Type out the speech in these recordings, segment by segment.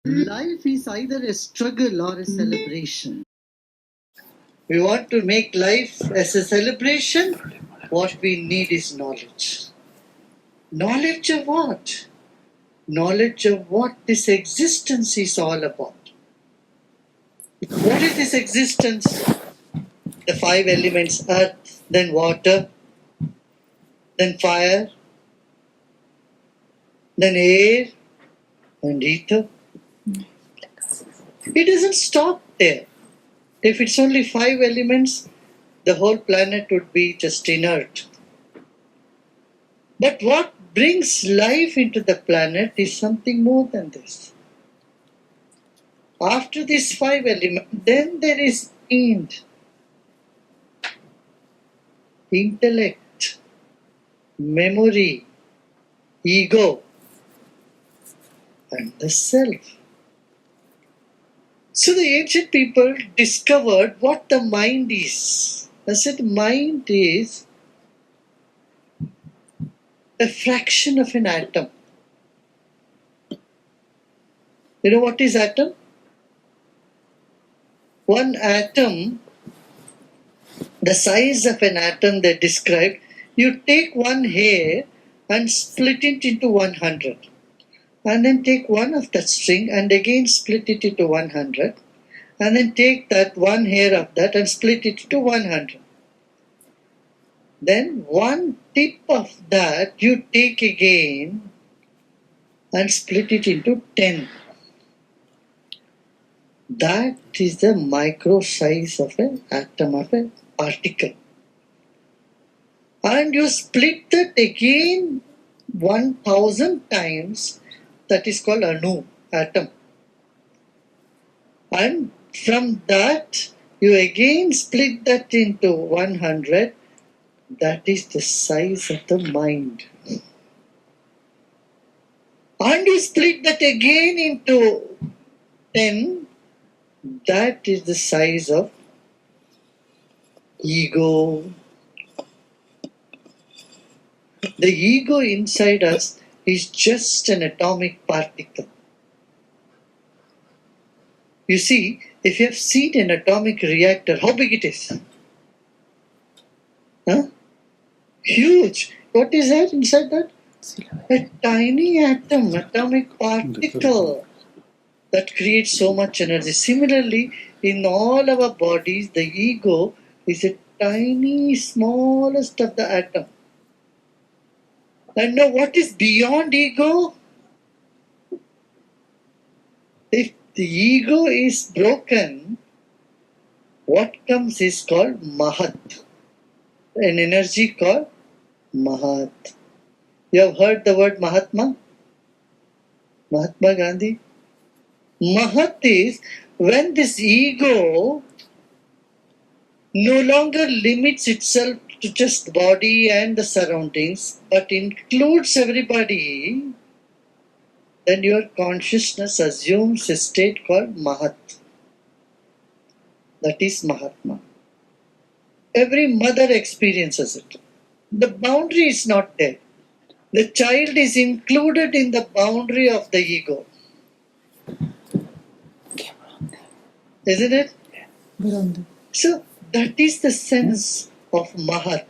Life is either a struggle or a celebration. We want to make life as a celebration. What we need is knowledge. Knowledge of what? Knowledge of what this existence is all about. What is this existence? The five elements: earth, then water, then fire, then air, and ether. It doesn't stop there. If it's only five elements, the whole planet would be just inert. But what brings life into the planet is something more than this. After these five elements, then there is mind, intellect, memory, ego, and the self. So the ancient people discovered what the mind is. I said mind is a fraction of an atom. You know what is atom? One atom, the size of an atom they described, you take one hair and split it into 100. And then take one of that string and again split it into 100. And then take that one hair of that and split it into 100. Then one tip of that you take again and split it into 10. That is the micro size of an atom, of a particle. And you split that again 1000 times, that is called anu, atom. And from that, you again split that into 100, that is the size of the mind. And you split that again into 10, that is the size of ego. The ego inside us is just an atomic particle. You see, if you have seen an atomic reactor, how big it is? Huh? Huge. What is that inside that? A tiny atom, atomic particle that creates so much energy. Similarly, in all our bodies, the ego is a tiny, smallest of the atom. And now what is beyond ego? If the ego is broken, what comes is called Mahat, an energy called Mahat. You have heard the word Mahatma? Mahatma Gandhi? Mahat is when this ego no longer limits itself to just body and the surroundings, but includes everybody, then your consciousness assumes a state called Mahat. That is Mahatma. Every mother experiences it. The boundary is not there. The child is included in the boundary of the ego. Isn't it? So that is the sense of Mahat.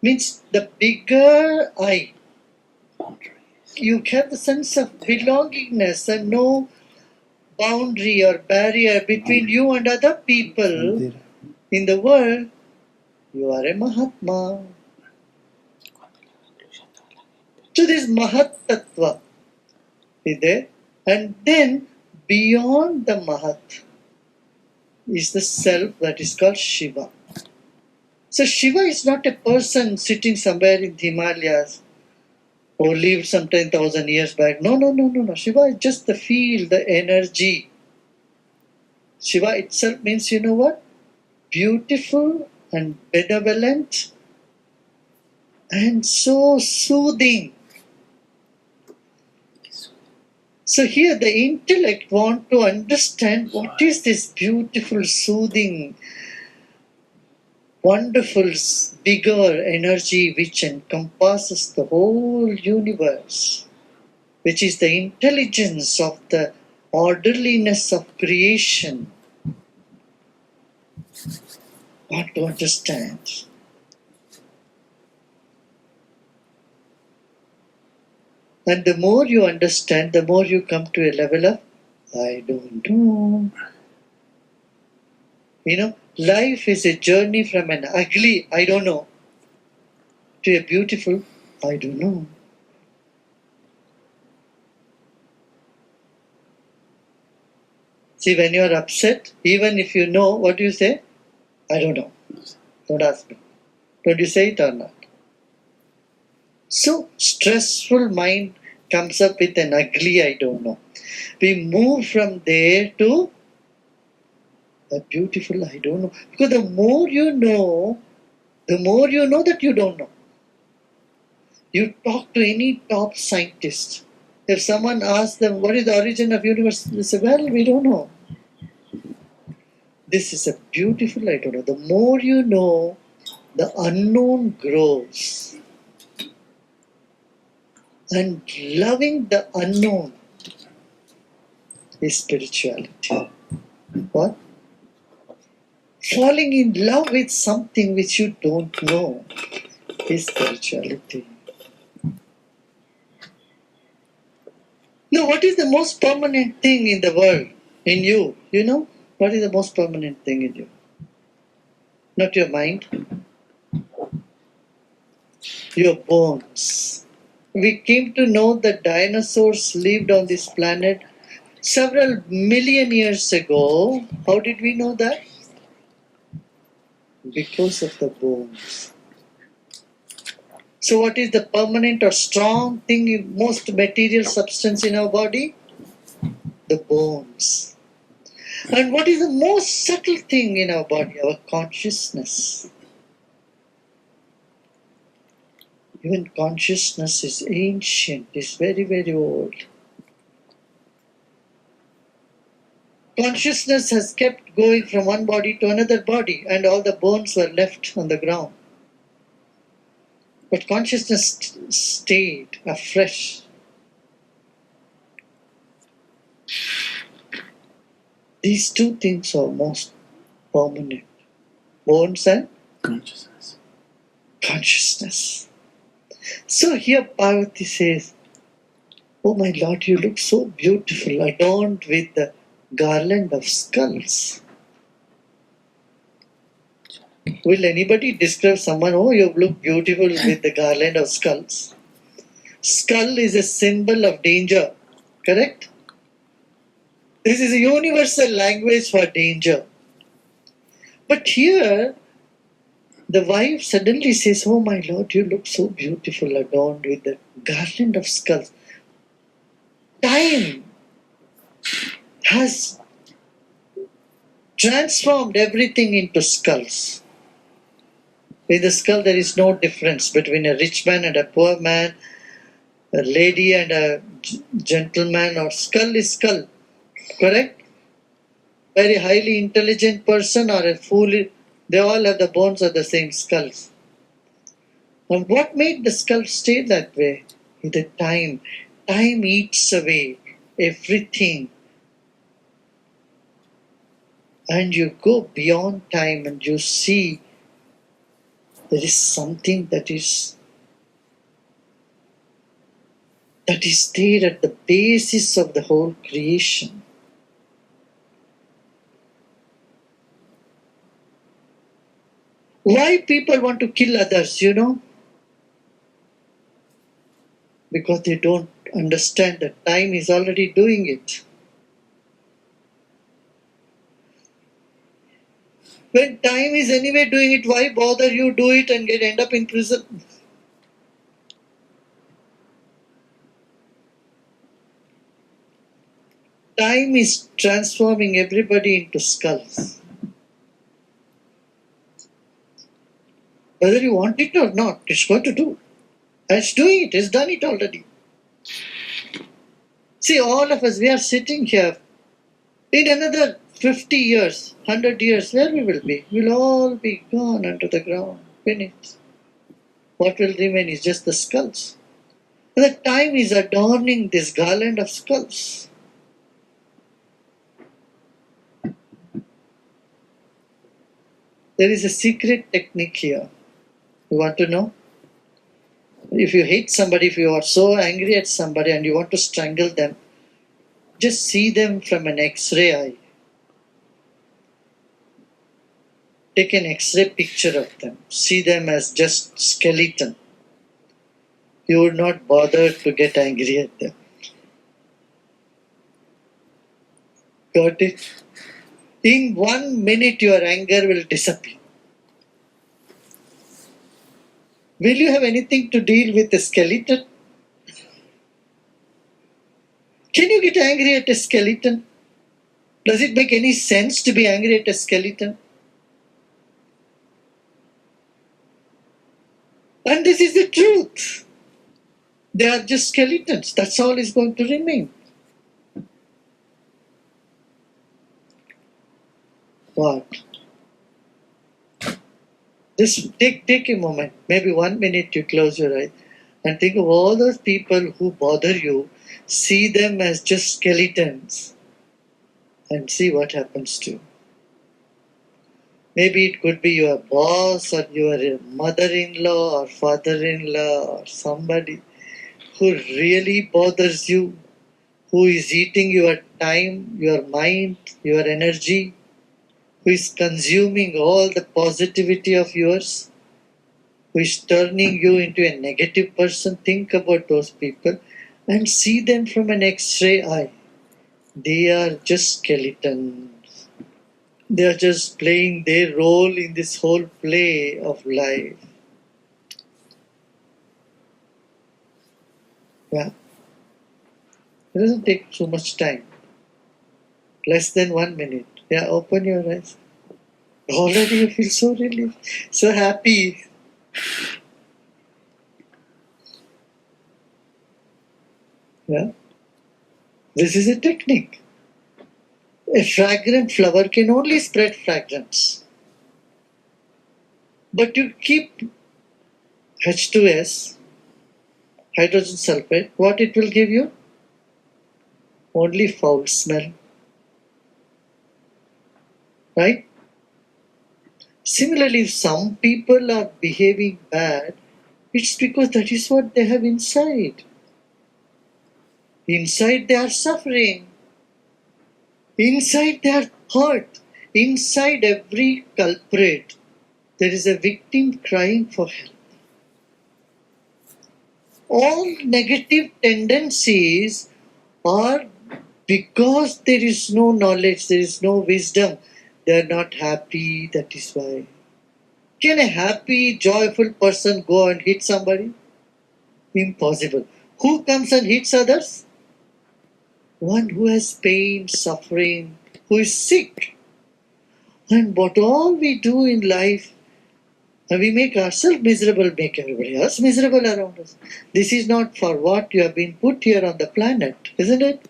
Means the bigger I. You have the sense of belongingness and no boundary or barrier between you and other people in the world. You are a Mahatma. So this Mahat Tattva is there. And then beyond the Mahat is the self that is called Shiva. So Shiva is not a person sitting somewhere in the Himalayas or lived some 10,000 years back. No. Shiva is just the field, the energy. Shiva itself means, you know what? Beautiful and benevolent and so soothing. So here the intellect wants to understand what is this beautiful, soothing, wonderful, bigger energy which encompasses the whole universe, which is the intelligence of the orderliness of creation. Got to understand. And the more you understand, the more you come to a level of, I don't know. Life is a journey from an ugly, I don't know, to a beautiful, I don't know. See, when you are upset, even if you know, what do you say? I don't know. Don't ask me. Don't you say it or not? So, stressful mind comes up with an ugly, I don't know. We move from there to a beautiful, I don't know. Because the more you know that you don't know. You talk to any top scientist. If someone asks them, what is the origin of universe? They say, well, we don't know. This is a beautiful, I don't know. The more you know, the unknown grows. And loving the unknown is spirituality. What? Falling in love with something which you don't know is spirituality. Now, what is the most permanent thing in the world, in you? You know? What is the most permanent thing in you? Not your mind. Your bones. We came to know that dinosaurs lived on this planet several million years ago. How did we know that? Because of the bones. So what is the permanent or strong thing in most material substance in our body? The bones. And what is the most subtle thing in our body? Our consciousness. Even consciousness is ancient, is very, very old. Consciousness has kept going from one body to another body, and all the bones were left on the ground. But consciousness stayed afresh. These two things are most permanent. Bones and consciousness. So here Parvati says, oh my Lord, you look so beautiful, adorned with the garland of skulls. Will anybody describe someone, oh, you look beautiful with the garland of skulls? Skull is a symbol of danger, correct? This is a universal language for danger. But here, the wife suddenly says, oh my Lord, you look so beautiful, adorned with the garland of skulls. Time has transformed everything into skulls. With the skull, there is no difference between a rich man and a poor man, a lady and a gentleman, or skull is skull, correct? Very highly intelligent person or a fool, they all have the bones of the same skulls. And what made the skull stay that way? The time. Time eats away everything. And you go beyond time and you see there is something that is there at the basis of the whole creation. Why people want to kill others, you know? Because they don't understand that time is already doing it. When time is anyway doing it, why bother you do it and end up in prison? Time is transforming everybody into skulls. Whether you want it or not, it's going to do. And it's doing it, it's done it already. See, all of us, we are sitting here. In another 50 years, 100 years, where we will be? We'll all be gone under the ground, finished. What will remain is just the skulls. And the time is adorning this garland of skulls. There is a secret technique here. You want to know? If you hate somebody, if you are so angry at somebody and you want to strangle them, just see them from an X-ray eye. Take an X-ray picture of them. See them as just skeleton. You would not bother to get angry at them. Got it? In 1 minute, your anger will disappear. Will you have anything to deal with a skeleton? Can you get angry at a skeleton? Does it make any sense to be angry at a skeleton? And this is the truth. They are just skeletons. That's all is going to remain. What? Just take a moment, maybe 1 minute you close your eyes and think of all those people who bother you. See them as just skeletons and see what happens to you. Maybe it could be your boss or your mother-in-law or father-in-law or somebody who really bothers you, who is eating your time, your mind, your energy, who is consuming all the positivity of yours, who is turning you into a negative person. Think about those people and see them from an X-ray eye. They are just skeletons. They are just playing their role in this whole play of life. Yeah. It doesn't take so much time. Less than 1 minute. Yeah, open your eyes. Already you feel so relieved, so happy. Yeah. This is a technique. A fragrant flower can only spread fragrance. But you keep H2S, hydrogen sulfide, what it will give you? Only foul smell. Right? Similarly, if some people are behaving bad, it's because that is what they have inside. Inside they are suffering. Inside they are hurt. Inside every culprit, there is a victim crying for help. All negative tendencies are because there is no knowledge, there is no wisdom. They are not happy, that is why. Can a happy, joyful person go and hit somebody? Impossible. Who comes and hits others? One who has pain, suffering, who is sick. And what all we do in life, we make ourselves miserable, make everybody else miserable around us. This is not for what you have been put here on the planet, isn't it?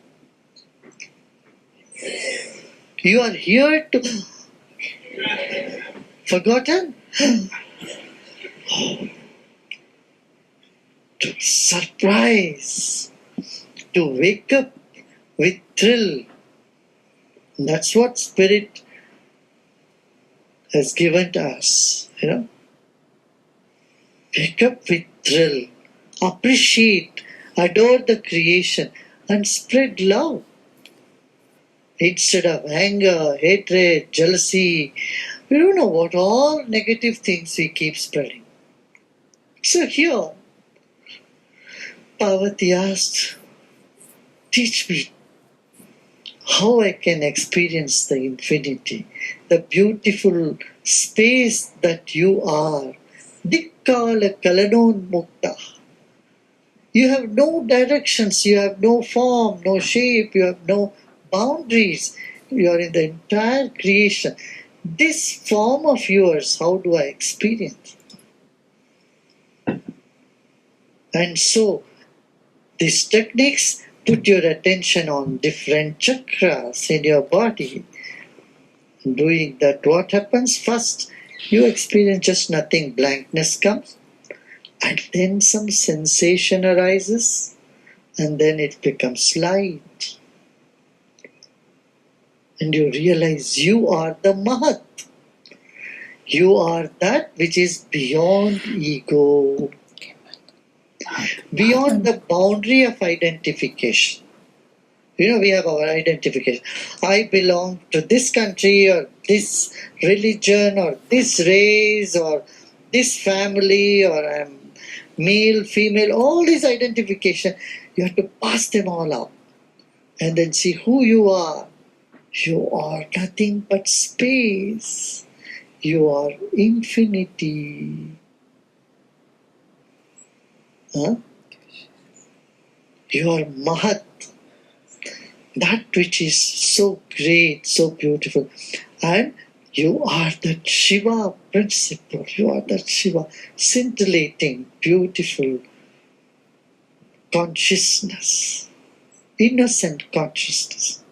You are here to... Forgotten? To surprise. To wake up with thrill. That's what Spirit has given to us, Wake up with thrill. Appreciate, adore the creation and spread love. Instead of anger, hatred, jealousy, we don't know what all negative things we keep spreading. So here, Parvati asked, teach me how I can experience the infinity, the beautiful space that you are. Dikkala Kalanon Mukta. You have no directions, you have no form, no shape, you have no boundaries. You are in the entire creation. This form of yours, how do I experience? And so, these techniques put your attention on different chakras in your body. Doing that, what happens? First, you experience just nothing, blankness comes, and then some sensation arises, and then it becomes light. And you realize you are the Mahat. You are that which is beyond ego, beyond the boundary of identification. We have our identification. I belong to this country or this religion or this race or this family, or I'm male, female, all these identification. You have to pass them all out and then see who you are. You are nothing but space. You are infinity. Huh? You are Mahat. That which is so great, so beautiful. And you are that Shiva principle. You are that Shiva scintillating, beautiful consciousness, innocent consciousness.